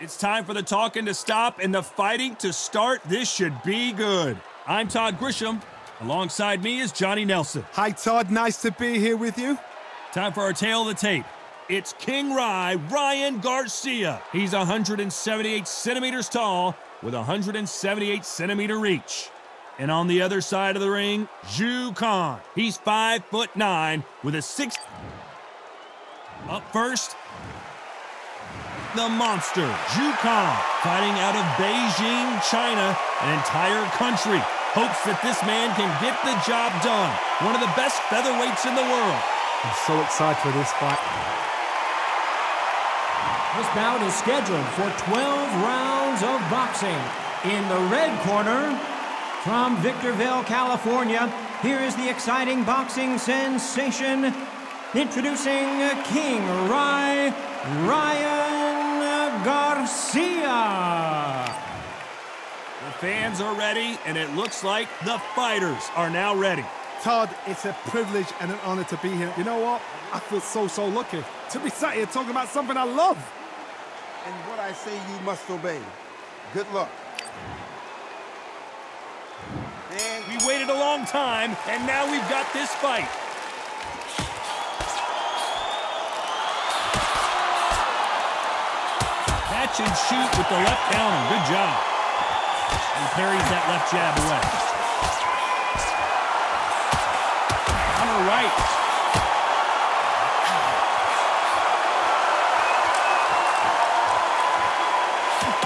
It's time for the talking to stop and the fighting to start. This should be good. I'm Todd Grisham. Alongside me is Johnny Nelson. Hi, Todd. Nice to be here with you. Time for our tale of the tape. It's King Ryan Garcia. He's 178 centimeters tall with 178 centimeter reach. And on the other side of the ring, Zhu Khan. He's 5'9" with a 6. Up first, the monster, Zhu Khan, fighting out of Beijing, China, an entire country. Hopes that this man can get the job done. One of the best featherweights in the world. I'm so excited for this fight. This bout is scheduled for 12 rounds of boxing. In the red corner, from Victorville, California, here is the exciting boxing sensation, introducing King Ryan Garcia. The fans are ready, and it looks like the fighters are now ready. Todd, it's a privilege and an honor to be here. You know what? I feel so lucky to be sat here talking about something I love. And what I say you must obey. Good luck. And we waited a long time, and now we've got this fight. Catch and shoot with the left counter. Good job. And parries that left jab away. Counter right.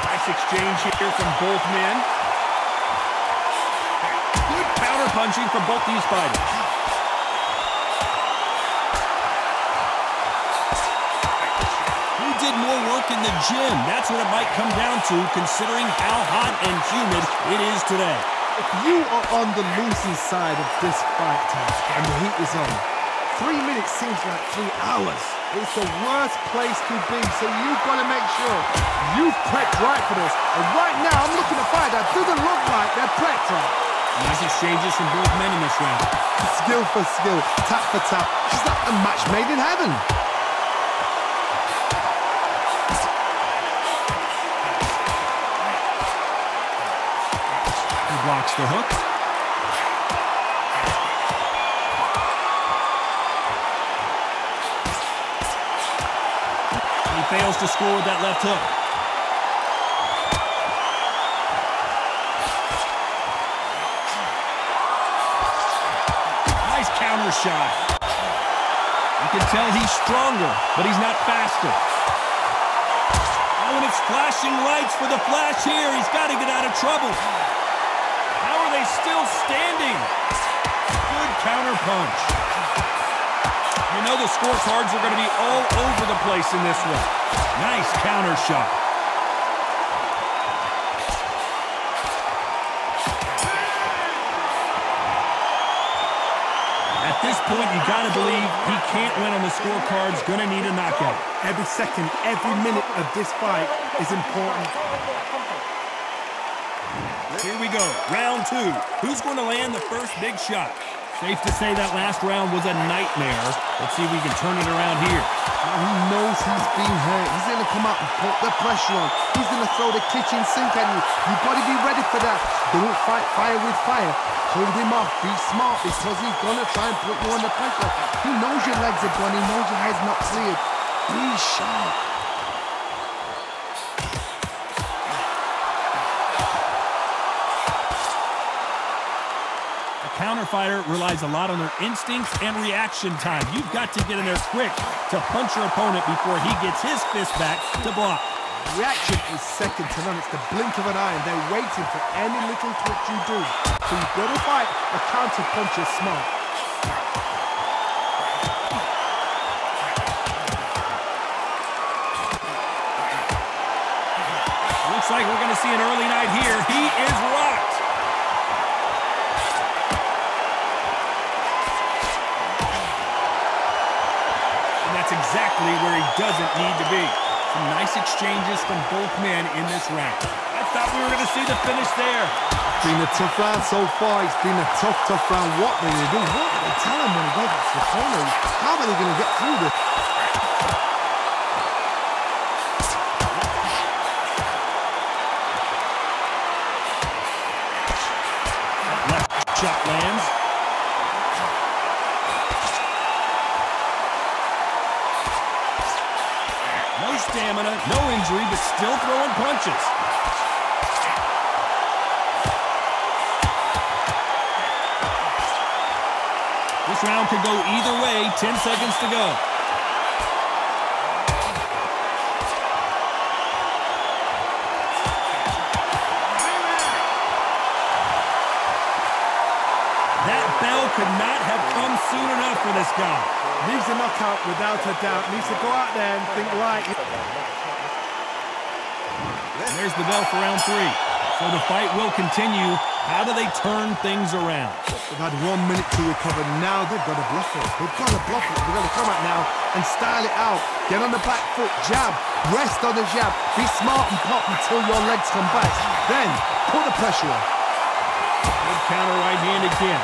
Nice exchange here from both men. Good counter punching from both these fighters. Who did more work in the gym? That's what it might come down to, considering how hot and humid it is today. If you are on the losing side of this fight, Todd, and the heat is on, 3 minutes seems like 3 hours. It's the worst place to be, so you've got to make sure you've prepped right for this. And right now, I'm looking at a fight that doesn't look like they're prepped right. Nice exchanges from both men in this round. Skill for skill, tap for tap. It's like a match made in heaven. He blocks the hook. He fails to score with that left hook. Nice counter shot. You can tell he's stronger, but he's not faster. Oh, and it's flashing lights for the flash here. He's got to get out of trouble. How are they still standing? Good counter punch. You know the scorecards are going to be all over the place in this one. Nice counter shot. At this point, you got to believe he can't win on the scorecards. Going to need a knockout. Every second, every minute of this fight is important. Here we go, round 2. Who's going to land the first big shot? Safe to say that last round was a nightmare. Let's see if we can turn it around here. He knows he's being hurt. He's going to come out and put the pressure on. He's going to throw the kitchen sink at you. You've got to be ready for that. Don't fight fire with fire. Hold him off. Be smart because he's going to try and put you under pressure. He knows your legs are gone. He knows your head's not cleared. Be sharp. Counter fighter relies a lot on their instincts and reaction time. You've got to get in there quick to punch your opponent before he gets his fist back to block. Reaction is second to none. It's the blink of an eye, and they're waiting for any little twitch you do. So you've got to fight a counter puncher smart. Looks like we're going to see an early night here. He is rocked. Exactly where he doesn't need to be. Some nice exchanges from both men in this round. I thought we were going to see the finish there. It's been a tough round so far. It's been a tough round. What are they going to do? What do they tell him when he goes to the corner? How are they going to get through this? stamina, no injury, but still throwing punches. This round could go either way. 10 seconds to go. That bell could not have come soon enough for this guy. Needs a knockout without a doubt. Needs to go out there and think right. There's the bell for round 3. So the fight will continue. How do they turn things around? They've had 1 minute to recover. Now they've got to bluff it. They've got to bluff it. They've got to come out now and style it out. Get on the back foot, jab, rest on the jab. Be smart and pop until your legs come back. Then put the pressure on. Good counter right hand again.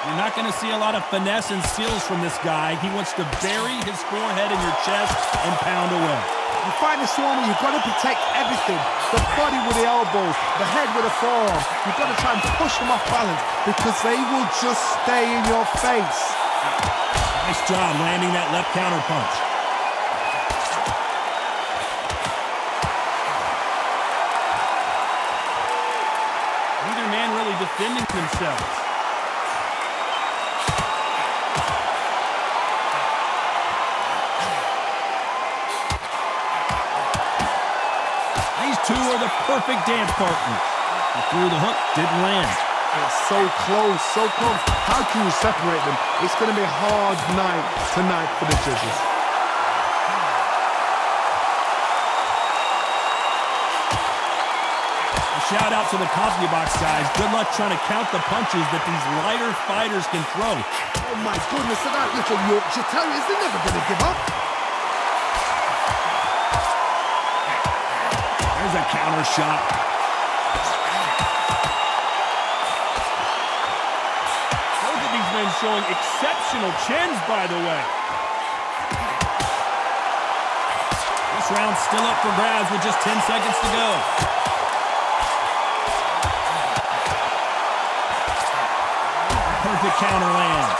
You're not going to see a lot of finesse and skills from this guy. He wants to bury his forehead in your chest and pound away. You fight this one, you've got to protect everything. The body with the elbows, the head with the forearm. You've got to try and push them off balance because they will just stay in your face. Nice job landing that left counter punch. Neither man really defending themselves. Two are the perfect dance partners. He threw the hook, didn't land. It's so close, so close. How can you separate them? It's going to be a hard night tonight for the judges. A shout out to the CompuBox guys. Good luck trying to count the punches that these lighter fighters can throw. Oh my goodness, that little Yorkshire Terriers, they're never going to give up. There's a counter shot. Both of these men showing exceptional chins, by the way. This round's still up for grabs with just 10 seconds to go. Perfect counter lands.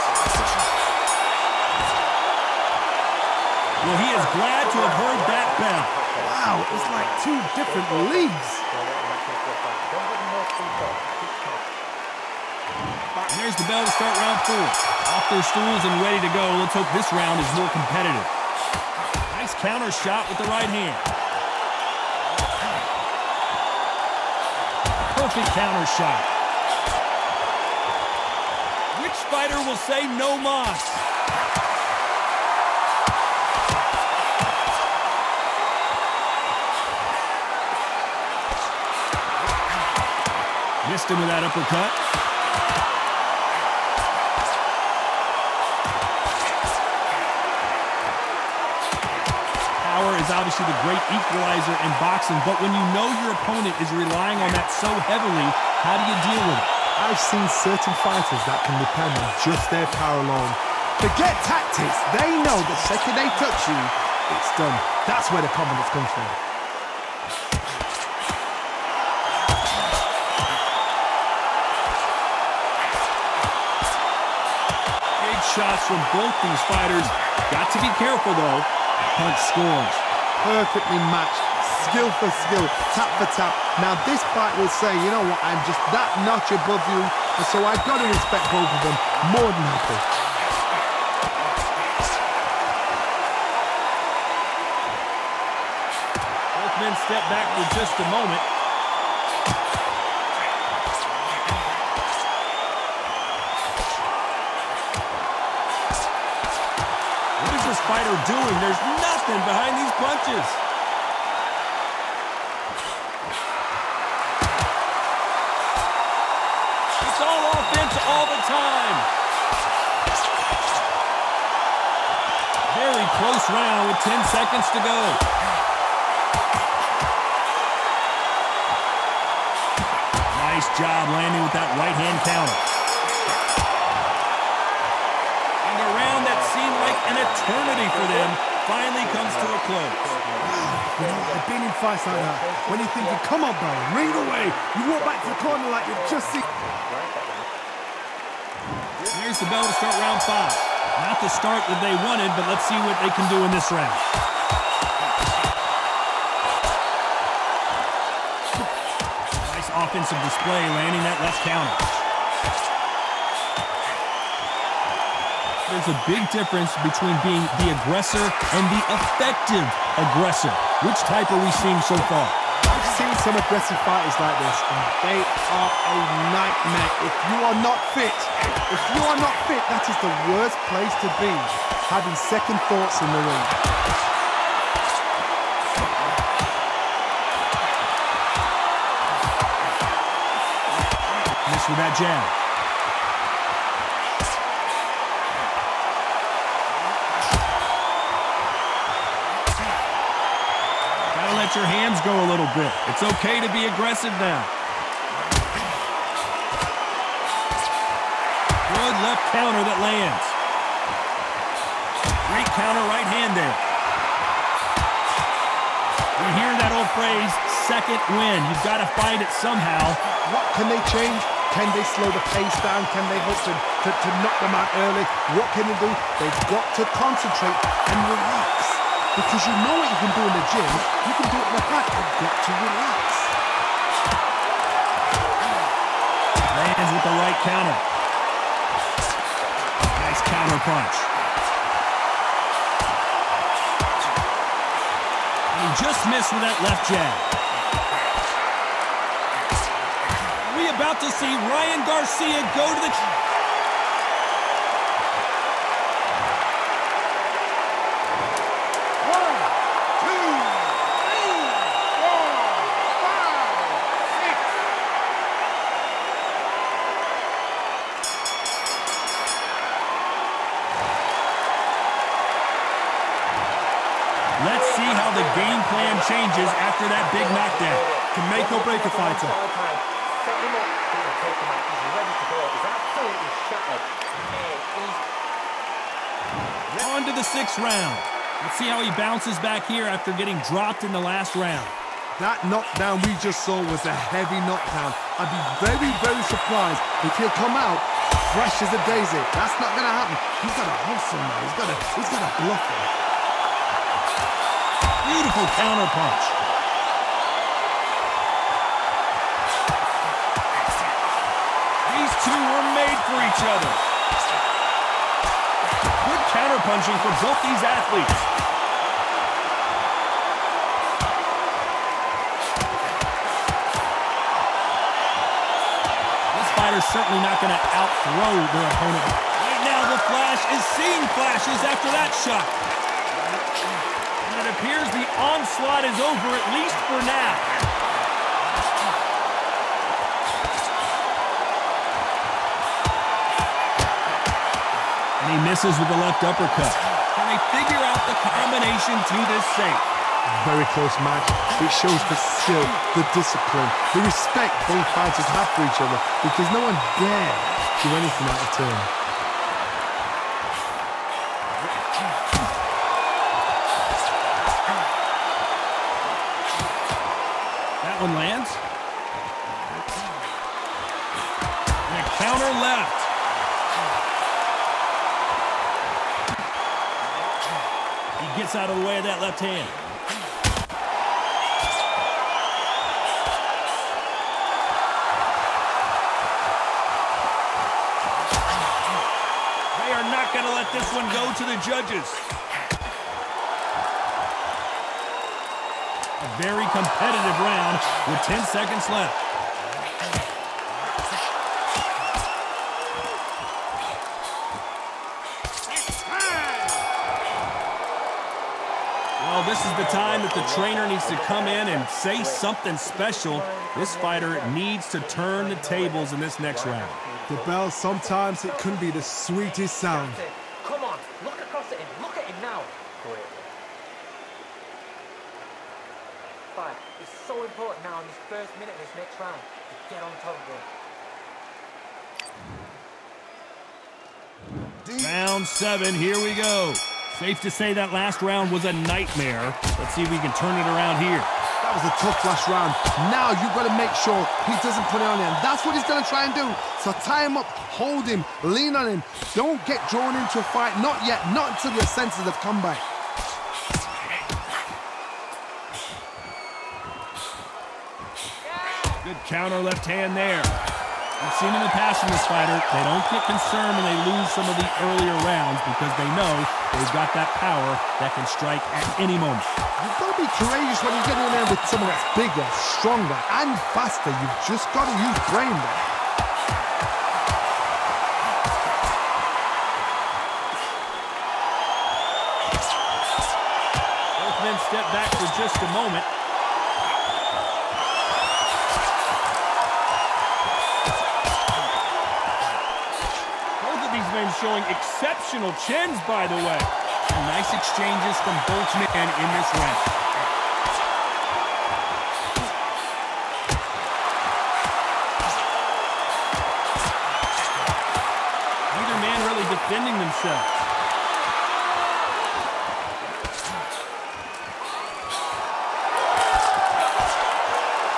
Well, he is glad to have heard that bell. Wow, it's like 2 different leagues. And there's the bell to start round 4. Off their stools and ready to go. Let's hope this round is more competitive. Nice counter shot with the right hand. Perfect counter shot. Which fighter will say no mas? Missed him with that uppercut. Power is obviously the great equalizer in boxing, but when you know your opponent is relying on that so heavily, how do you deal with it? I've seen certain fighters that can depend on just their power alone. Forget tactics. They know the second they touch you, it's done. That's where the confidence comes from. Shots from both these fighters. Got to be careful, though. Punch scores. Perfectly matched. Skill for skill. Tap for tap. Now, this fight will say, you know what, I'm just that notch above you, and so I've got to respect both of them more than happy. Both men step back for just a moment. Fighter doing? There's nothing behind these punches. It's all offense all the time. Very close round with 10 seconds to go. Nice job landing with that right hand counter. An eternity for them finally comes to a close. You know, I've been in fights like that. When you're thinking, come on, bro, ring away. You walk back to the corner like you've just seen. There's the bell to start round 5. Not the start that they wanted, but let's see what they can do in this round. Nice offensive display, landing that left counter. There's a big difference between being the aggressor and the effective aggressor. Which type are we seeing so far? I've seen some aggressive fighters like this, and they are a nightmare. If you are not fit, that is the worst place to be, having second thoughts in the ring. Miss with that jab. Let your hands go a little bit. It's okay to be aggressive now. Good left counter that lands. Great counter right hand there. We hear that old phrase, second win. You've got to find it somehow. What can they change? Can they slow the pace down? Can they hook them to knock them out early? What can they do? They've got to concentrate and relax. Because you know what you can do in the gym, you can do it in the fight. You've got to relax. Lands with the right counter. Nice counter punch. And he just missed with that left jab. Are we about to see Ryan Garcia go to the... Let's see how the game plan changes after that big knockdown. Can make or break a fighter. On to the 6th round. Let's see how he bounces back here after getting dropped in the last round. That knockdown we just saw was a heavy knockdown. I'd be very, very surprised if he'll come out fresh as a daisy. That's not going to happen. He's got to hustle now. He's got to bluff him. Beautiful counter punch. These two were made for each other. Good counter punching for both these athletes. This fighter's certainly not going to outthrow their opponent. Right now, the Flash is seeing flashes after that shot. It appears the onslaught is over, at least for now. And he misses with the left uppercut. Can they figure out the combination to this safe? Very close match. It shows the skill, the discipline, the respect both fighters have for each other, because no one dare do anything out of turn. One lands. And a counter left. He gets out of the way of that left hand. They are not going to let this one go to the judges. A very competitive round with 10 seconds left. Well, this is the time that the trainer needs to come in and say something special. This fighter needs to turn the tables in this next round. The bell, sometimes it can be the sweetest sound. Come on, look across at him. Look at him now. It's so important now in this first minute of this next round to get on top of it. Round 7, here we go. Safe to say that last round was a nightmare. Let's see if we can turn it around here. That That was a tough last round. Now you've got to make sure he doesn't put it on him. That's what he's going to try and do. So tie him up, hold him, lean on him. Don't get drawn into a fight. Not yet. Not until your senses have come back. Good counter left hand there. We've seen in the past in this fighter, they don't get concerned when they lose some of the earlier rounds because they know they've got that power that can strike at any moment. You've got to be courageous when you get in there with someone that's bigger, stronger, and faster. You've just got to use brain there. Both men step back for just a moment. Showing exceptional chins, by the way. Nice exchanges from both men in this round. Neither man really defending themselves.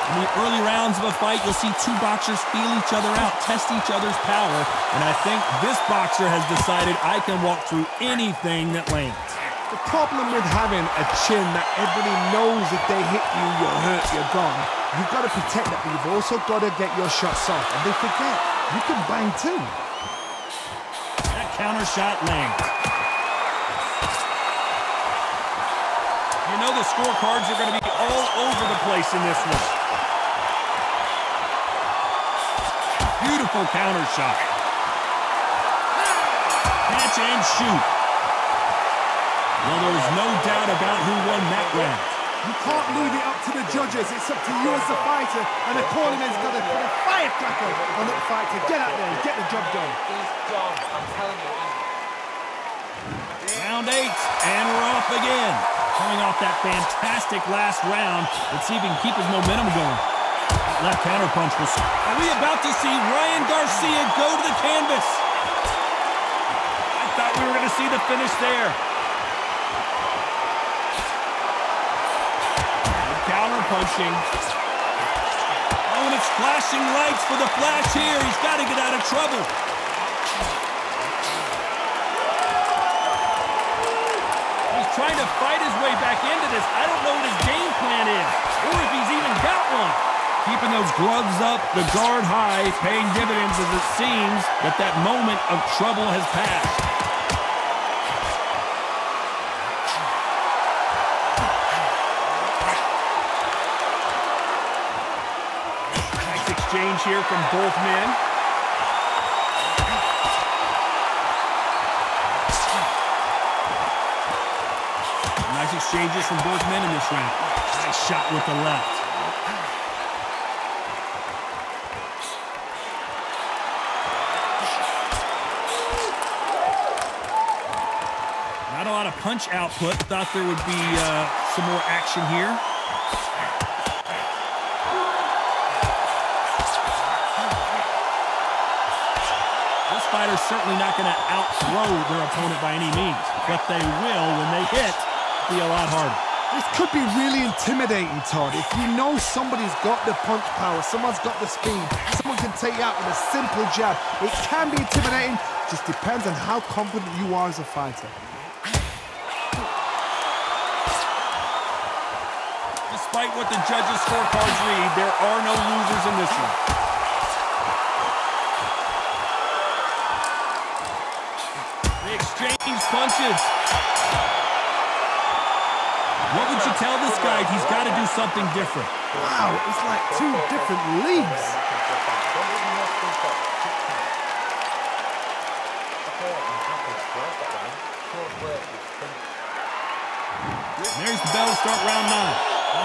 In the early rounds of a fight, you'll see two boxers feel each other out, test each other's power, and I think this boxer has decided I can walk through anything that lands. The problem with having a chin that everybody knows if they hit you, you're hurt, you're gone. You've got to protect that, but you've also got to get your shots off. And they forget, you can bang too. That counter shot lands. You know the scorecards are going to be all over the place in this one. Beautiful counter shot. Catch and shoot. Well, there's no doubt about who won that round. You can't leave it up to the judges. It's up to you as the fighter, and the cornerman's got to put a firecracker on that fight to get out there and get the job done. He's done. I'm telling you. Round 8, and we're off again. Coming off that fantastic last round, let's see if he can keep his momentum going. That left counter punch was... Are we about to see Ryan Garcia go to the canvas? I thought we were going to see the finish there. Counter punching. Oh, and it's flashing lights for the flash here. He's got to get out of trouble. He's trying to fight his way back into this. I don't know what his game plan is, or if he's even got one. Keeping those gloves up, the guard high, paying dividends as it seems that moment of trouble has passed. Exchange here from both men. Nice exchanges from both men in this round. Nice shot with the left. Not a lot of punch output. Thought there would be some more action here. Fighters certainly not going to outthrow their opponent by any means, but they will, when they hit, be a lot harder. This could be really intimidating, Todd. If you know somebody's got the punch power, someone's got the speed, someone can take you out with a simple jab. It can be intimidating, just depends on how confident you are as a fighter. Despite what the judges' scorecards read, there are no losers in this one. Exchange punches. What would you tell this guy? He's got to do something different. Wow, it's like two different leagues. There's the bell to start round 9.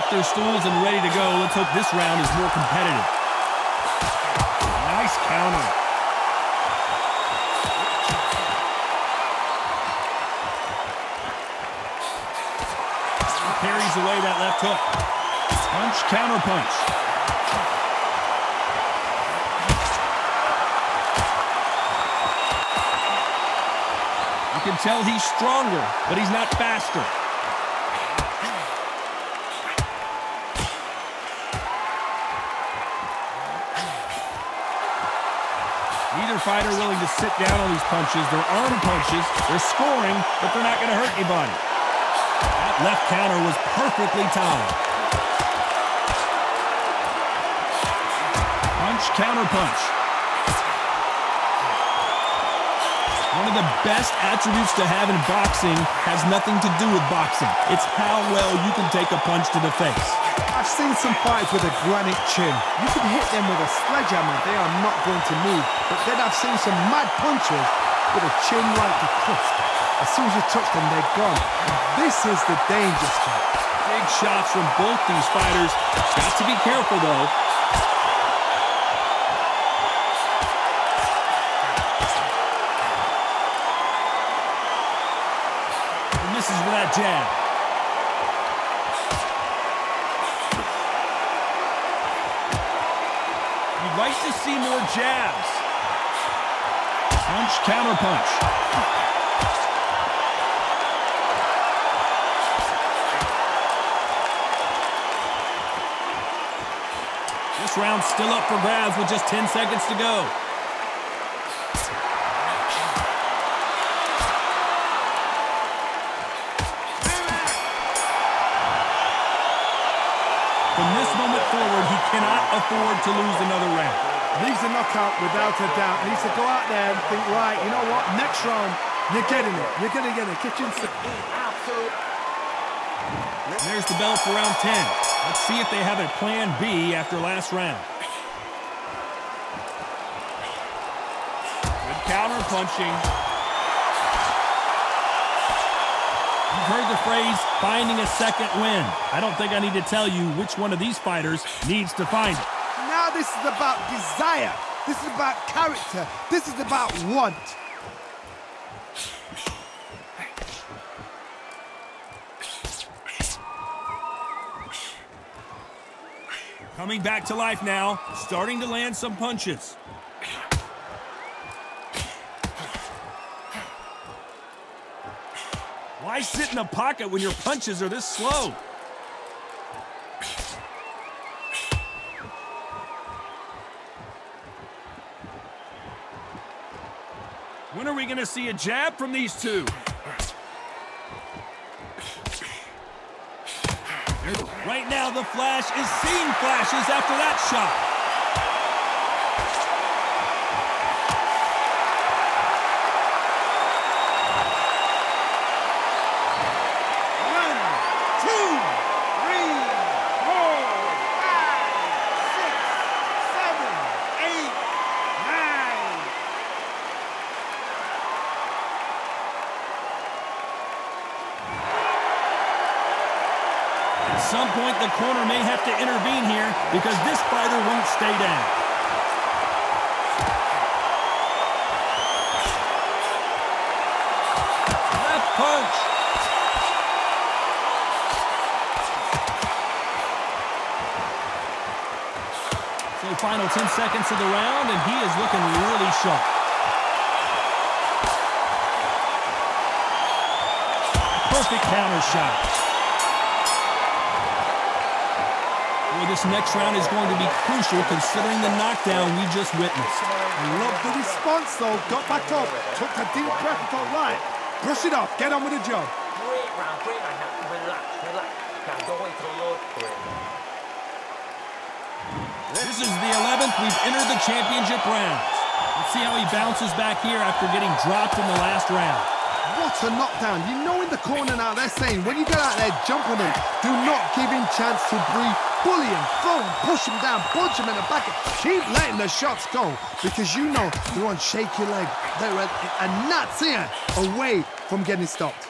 Off their stools and ready to go. Let's hope this round is more competitive. Nice counter. Parries away that left hook. Punch, counter punch. You can tell he's stronger, but he's not faster. Neither fighter willing to sit down on these punches. They're arm punches. They're scoring, but they're not going to hurt anybody. That left counter was perfectly timed. Punch, counter punch. One of the best attributes to have in boxing has nothing to do with boxing. It's how well you can take a punch to the face. I've seen some fighters with a granite chin. You can hit them with a sledgehammer, they are not going to move. But then I've seen some mad punchers with a chin like a crisp. As soon as you touch them, they're gone. And this is the danger spot. Big shots from both these fighters. Got to be careful, though. Misses with that jab. You'd like to see more jabs. Punch, counter punch. This round's still up for grabs with just 10 seconds to go. From this moment forward, he cannot afford to lose another round. Needs a knockout without a doubt. Needs to go out there and think, right, you know what, next round, you're getting it. You're going to get it. Kitchen sink. There's the bell for round 10. Let's see if they have a plan B after last round. Good counter punching. You've heard the phrase, finding a second win. I don't think I need to tell you which one of these fighters needs to find it. Now this is about desire. This is about character. This is about want. Coming back to life now, starting to land some punches. Why sit in a pocket when your punches are this slow? When are we going to see a jab from these two? Right now, the Flash is seeing flashes after that shot. At some point, the corner may have to intervene here because this fighter won't stay down. Left punch. So final 10 seconds of the round, and he is looking really sharp. Perfect counter shot. This next round is going to be crucial considering the knockdown we just witnessed. I love the response though. Got back up, took a deep breath and thought, right, brush it off, get on with the job. Great round, great round. Now, relax, relax. Now, don't wait till the Lord for it. This is the 11th we've entered the championship rounds. Let's see how he bounces back here after getting dropped in the last round. What a knockdown. You know in the corner now, they're saying, when you get out there, jump on him. Do not give him chance to breathe. Bully him, throw him, push him down, punch him in the back. Keep letting the shots go because you know they're on shaky leg. They're a gnat's here away from getting stopped.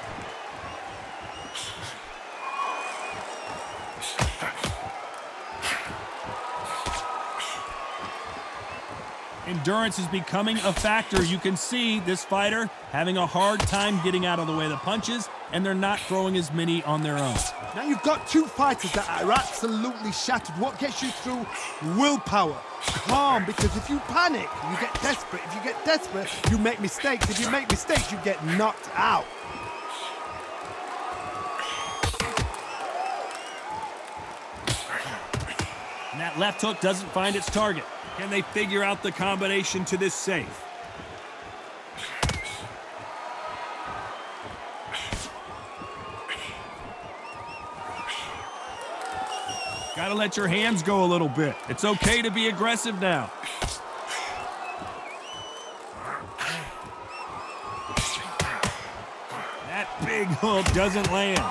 Endurance is becoming a factor. You can see this fighter having a hard time getting out of the way of the punches, and they're not throwing as many on their own. Now you've got two fighters that are absolutely shattered. What gets you through? Willpower. Calm, because if you panic, you get desperate. If you get desperate, you make mistakes. If you make mistakes, you get knocked out. And that That left hook doesn't find its target. Can they figure out the combination to this safe? Gotta let your hands go a little bit. It's okay to be aggressive now. That big hook doesn't land.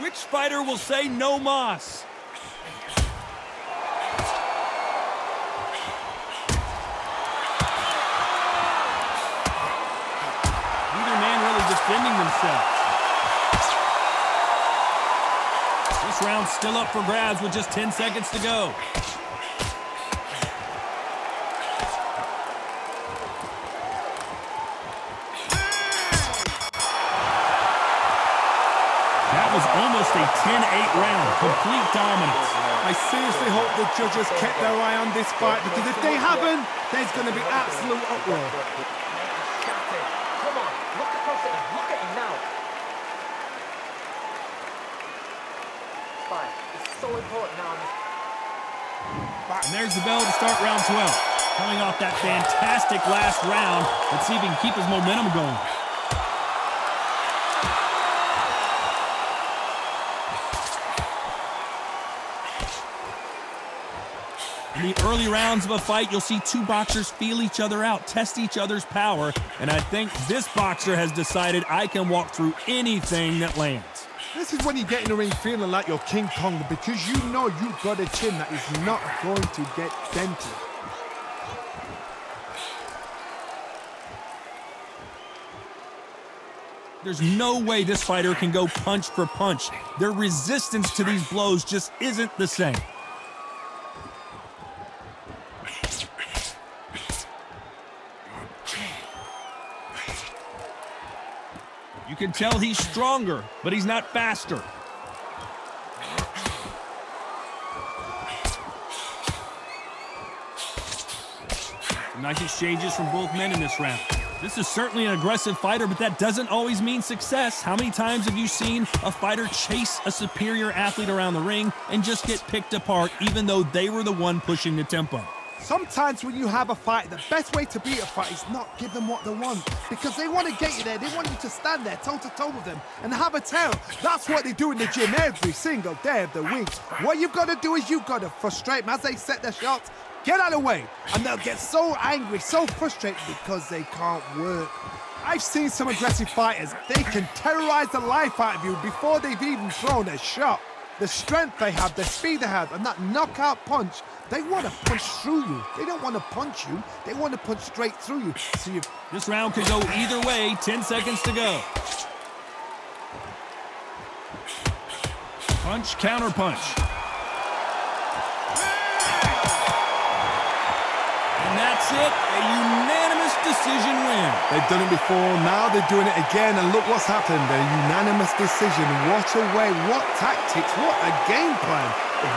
Which fighter will say no mas? Defending themselves. This round's still up for grabs with just 10 seconds to go. That was almost a 10-8 round. Complete dominance. I seriously hope the judges kept their eye on this fight, because if they haven't, there's going to be absolute uproar. It's so important now. And there's the bell to start round 12. Coming off that fantastic last round, let's see if he can keep his momentum going. In the early rounds of a fight, you'll see two boxers feel each other out, test each other's power, and I think this boxer has decided I can walk through anything that lands. This is when you get in the ring feeling like you're King Kong, because you know you've got a chin that is not going to get dented. There's no way this fighter can go punch for punch. Their resistance to these blows just isn't the same. You can tell he's stronger, but he's not faster. Nice exchanges from both men in this round. This is certainly an aggressive fighter, but that doesn't always mean success. How many times have you seen a fighter chase a superior athlete around the ring and just get picked apart, even though they were the one pushing the tempo? Sometimes when you have a fight, the best way to beat a fight is not give them what they want, because they want to get you there. They want you to stand there toe-to-toe with them and have a tail. That's what they do in the gym every single day of the week. What you've got to do is you've got to frustrate them as they set their shots. Get out of the way, and they'll get so angry, so frustrated because they can't work. I've seen some aggressive fighters. They can terrorize the life out of you before they've even thrown a shot. The strength they have, the speed they have, and that knockout punch, they want to punch through you. They don't want to punch you. They want to punch straight through you. So This round could go either way. 10 seconds to go. Punch, counter punch. And that's it, a unanimous decision win. They've done it before, now they're doing it again, and look what's happened. A unanimous decision. What a way, what tactics, what a game plan.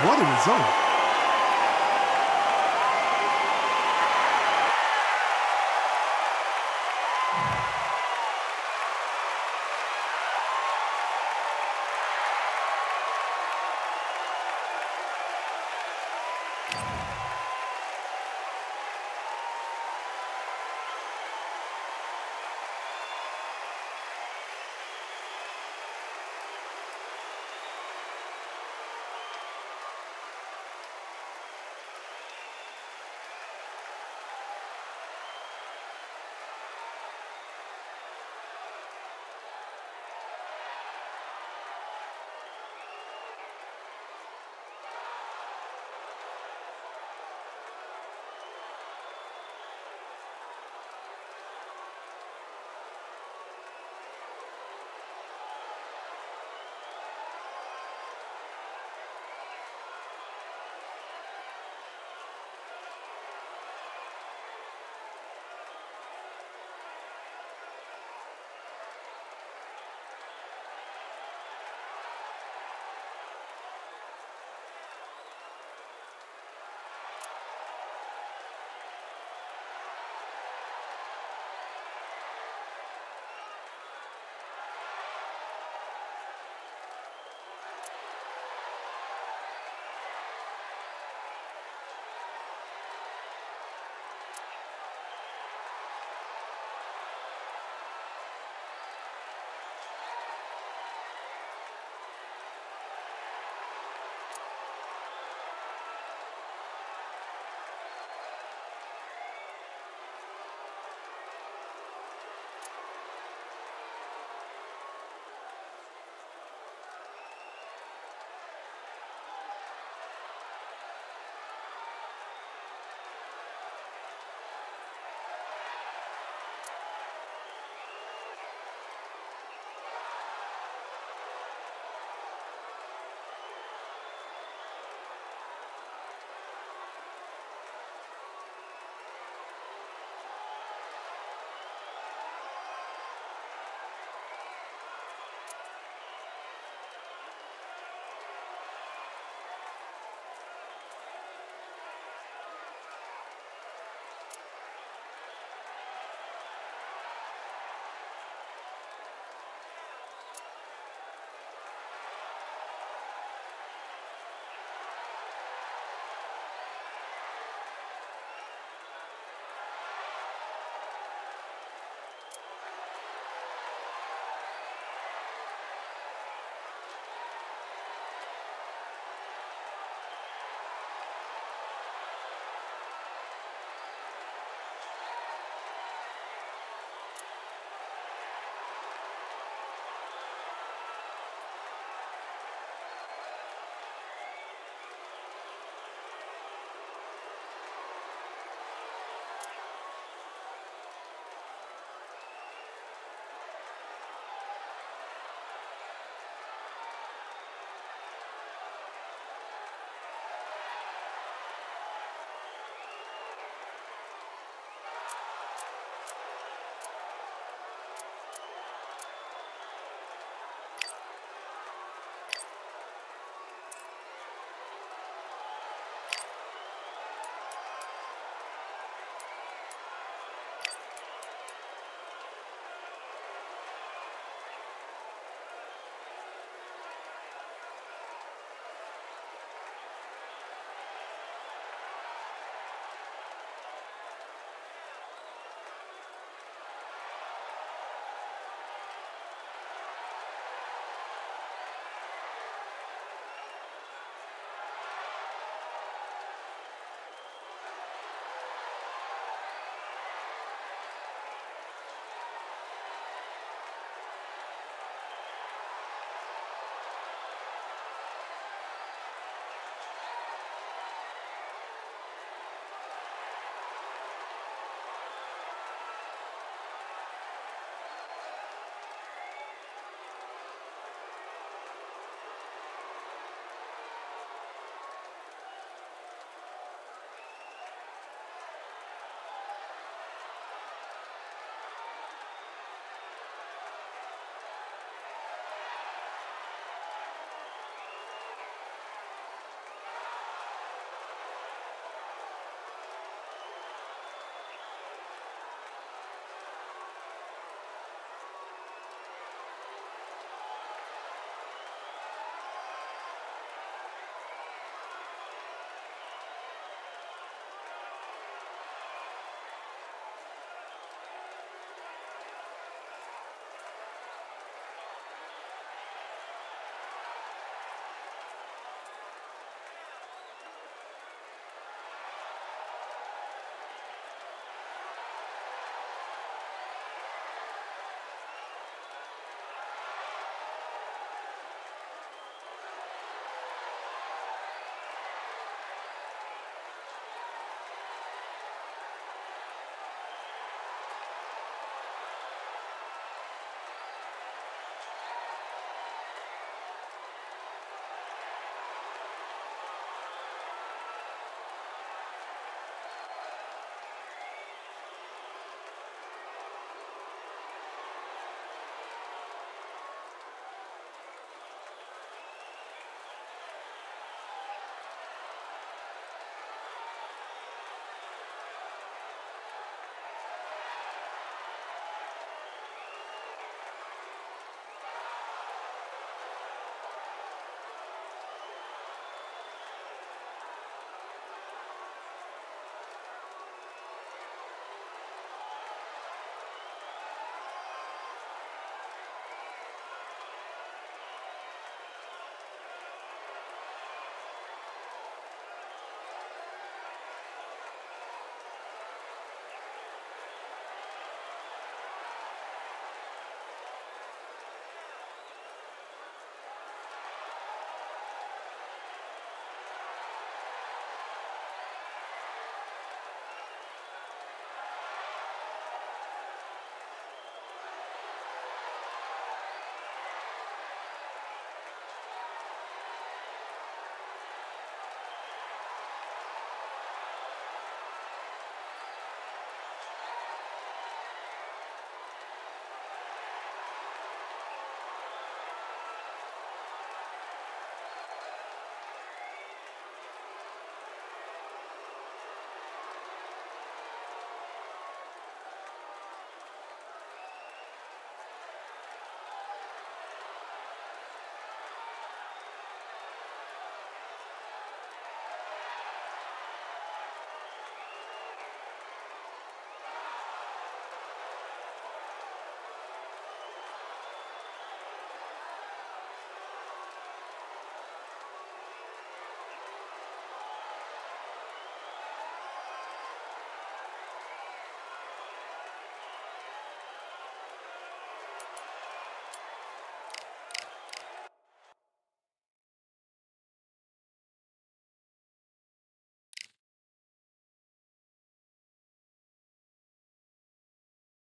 What a result.